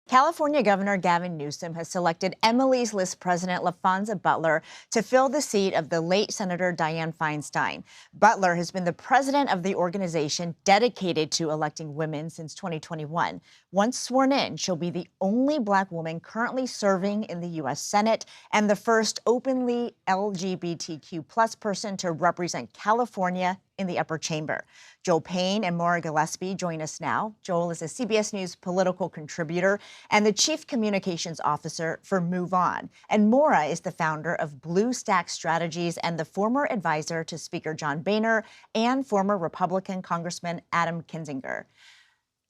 California Governor Gavin Newsom has selected Emily's List President Laphonza Butler to fill the seat of the late Senator Dianne Feinstein. Butler has been the president of the organization dedicated to electing women since 2021. Once sworn in, she'll be the only Black woman currently serving in the U.S. Senate and the first openly LGBTQ+ person to represent California in the upper chamber. Joel Payne and Maura Gillespie join us now. Joel is a CBS News political contributor and the chief communications officer for Move On. And Maura is the founder of Blue Stack Strategies and the former advisor to Speaker John Boehner and former Republican Congressman Adam Kinzinger.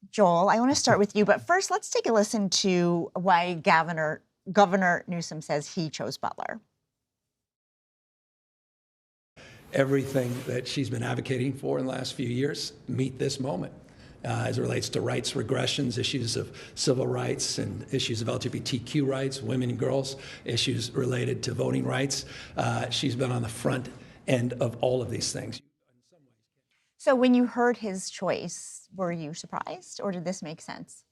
Joel, I want to start with you, but first let's take a listen to why Governor Newsom says he chose Butler. Everything that she's been advocating for in the last few years meet this moment as it relates to rights regressions, issues of civil rights and issues of LGBTQ rights, women and girls, issues related to voting rights. She's been on the front end of all of these things. So when you heard his choice, were you surprised or did this make sense?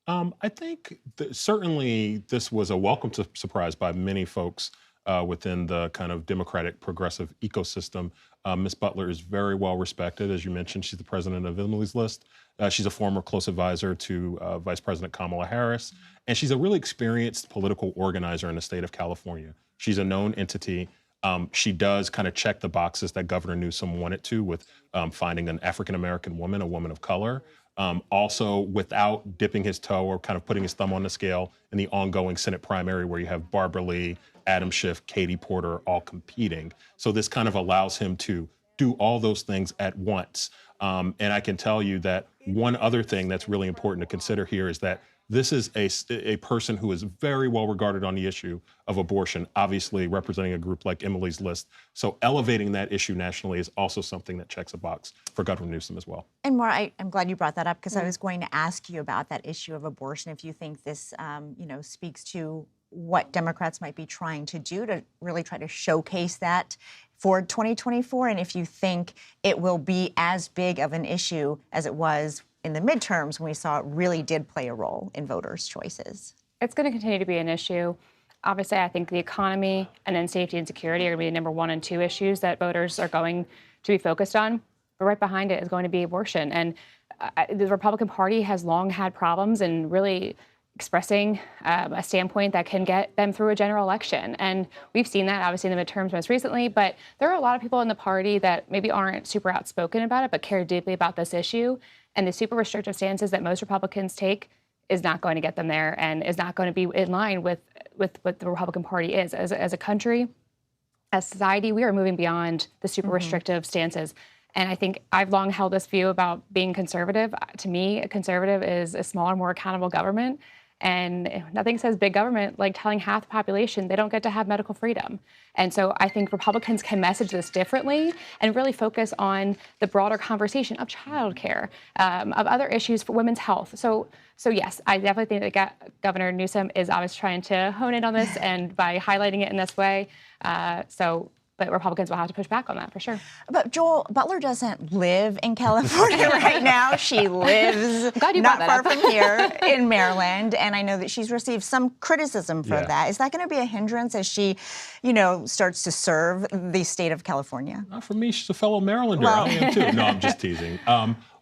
I think certainly this was a welcome surprise by many folks within the kind of Democratic progressive ecosystem. Ms. Butler is very well respected. As you mentioned, she's the president of Emily's List. She's a former close advisor to Vice President Kamala Harris. And she's a really experienced political organizer in the state of California. She's a known entity. She does kind of check the boxes that Governor Newsom wanted to with finding an African-American woman, a woman of color. Also, without dipping his toe or kind of putting his thumb on the scale in the ongoing Senate primary where you have Barbara Lee, Adam Schiff, Katie Porter all competing. So this kind of allows him to do all those things at once. And I can tell you that one other thing that's really important to consider here is that this is a person who is very well regarded on the issue of abortion, obviously representing a group like Emily's List. So elevating that issue nationally is also something that checks a box for Governor Newsom as well. And Maura, I'm glad you brought that up because I was going to ask you about that issue of abortion. If you think this, speaks to what Democrats might be trying to do to really try to showcase that for 2024, and if you think it will be as big of an issue as it was in the midterms when we saw it really did play a role in voters' choices. It's going to continue to be an issue. Obviously, I think the economy and then safety and security are going to be the number 1 and 2 issues that voters are going to be focused on. But right behind it is going to be abortion. And the Republican Party has long had problems in really expressing a standpoint that can get them through a general election. And we've seen that obviously in the midterms most recently, but there are a lot of people in the party that maybe aren't super outspoken about it, but care deeply about this issue. And the super restrictive stances that most Republicans take is not going to get them there and is not going to be in line with what the Republican Party is. As a country, as society, we are moving beyond the super restrictive stances. And I think I've long held this view about being conservative. To me, a conservative is a smaller, more accountable government. And nothing says big government like telling half the population they don't get to have medical freedom. And so I think Republicans can message this differently and really focus on the broader conversation of childcare, of other issues for women's health. So yes, I definitely think that Governor Newsom is obviously trying to hone in on this and by highlighting it in this way. But Republicans will have to push back on that for sure. But Joel, Butler doesn't live in California right now. She lives not far from here in Maryland. And I know that she's received some criticism for that. Is that going to be a hindrance as she, starts to serve the state of California? Not for me. She's a fellow Marylander. Well. I am too. No, I'm just teasing.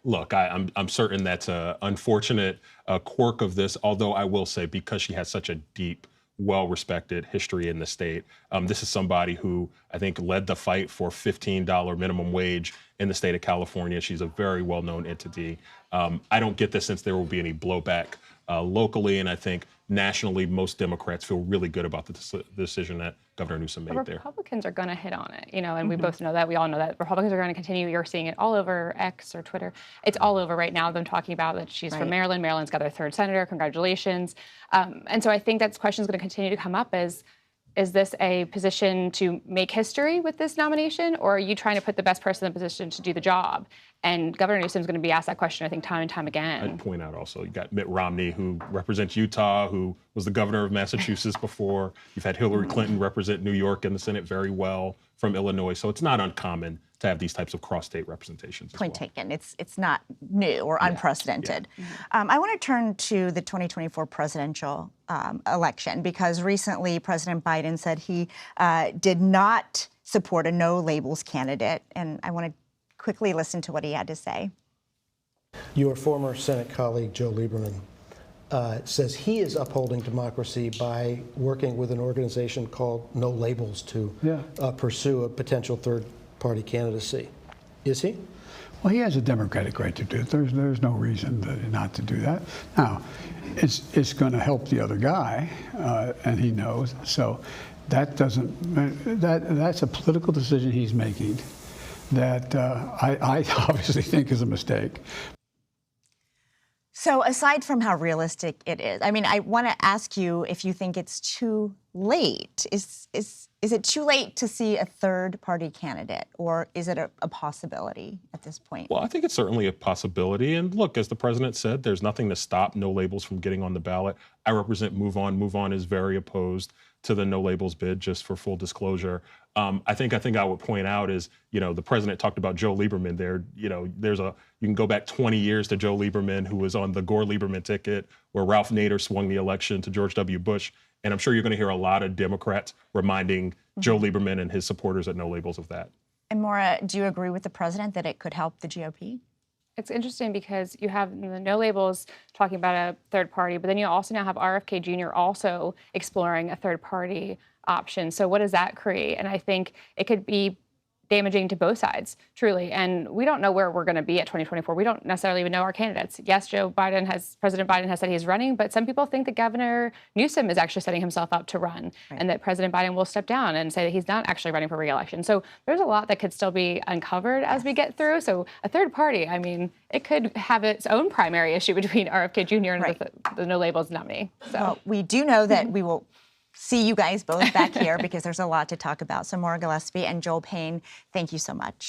Look, I'm certain that's an unfortunate quirk of this, although I will say because she has such a deep, well-respected history in the state. This is somebody who I think led the fight for $15 minimum wage in the state of California. She's a very well-known entity. I don't get the sense there will be any blowback locally, and I think nationally most Democrats feel really good about the decision that Governor Newsom made there. Republicans are going to hit on it, and we both know that. We all know that. Republicans are going to continue. You're seeing it all over X or Twitter. It's all over right now, them talking about that she's from Maryland. Maryland's got their 3rd senator. Congratulations. And so I think that question is going to continue to come up is this a position to make history with this nomination, or are you trying to put the best person in the position to do the job? And Governor Newsom is going to be asked that question, I think, time and time again. I'd point out also, you got Mitt Romney, who represents Utah, who was the governor of Massachusetts before. You've had Hillary Clinton represent New York in the Senate very well from Illinois. So it's not uncommon to have these types of cross-state representations as Point well. taken. It's not new or unprecedented. I want to turn to the 2024 presidential election, because recently President Biden said he did not support a no-labels candidate, and I want to quickly listen to what he had to say. Your former Senate colleague, Joe Lieberman, says he is upholding democracy by working with an organization called No Labels to pursue a potential third-party candidacy. Is he? Well, he has a democratic right to do it. There's no reason not to do that. Now, it's going to help the other guy, and he knows. So that that's a political decision he's making that I obviously think is a mistake. So aside from how realistic it is, I mean, I want to ask you if you think it's too late. Is it too late to see a third-party candidate, or is it a possibility at this point? Well, I think it's certainly a possibility. And look, as the president said, there's nothing to stop No Labels from getting on the ballot. I represent Move On. Move On is very opposed to the No Labels bid, just for full disclosure. I think I would point out is, the president talked about Joe Lieberman there. You can go back 20 years to Joe Lieberman, who was on the Gore-Lieberman ticket, where Ralph Nader swung the election to George W. Bush. And I'm sure you're going to hear a lot of Democrats reminding Joe Lieberman and his supporters at No Labels of that. And Maura, do you agree with the president that it could help the GOP? It's interesting because you have the No Labels talking about a third party, but then you also now have RFK Jr. also exploring a third party option. So what does that create? And I think it could be damaging to both sides, truly. And we don't know where we're going to be at 2024. We don't necessarily even know our candidates. Yes, President Biden has said he's running, but some people think that Governor Newsom is actually setting himself up to run, and that President Biden will step down and say that he's not actually running for re-election. So there's a lot that could still be uncovered as we get through. So a third party, I mean, it could have its own primary issue between RFK Jr. and the No Labels nominee. So well, we do know that we will see you guys both back here because there's a lot to talk about. So Maura Gillespie and Joel Payne, thank you so much.